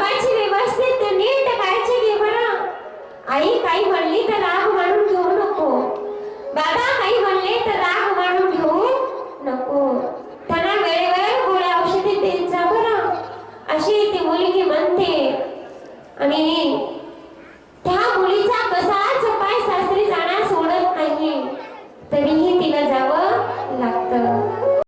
बाबाची व्यवस्थित नीट काळजी घे बरं. आई काही म्हणली तर राग मानून घेऊ नको. बाबा काही म्हणले तर राग मानून घेऊ नको. त्यांना वेळेवर गोळ्या औषधे देत जा बरं, अशी ती मुलगी म्हणते. आणि त्या मुलीचा कसाच पाय सासरी जाण्यास सोडत नाही, तरीही तिला जावं लागतं.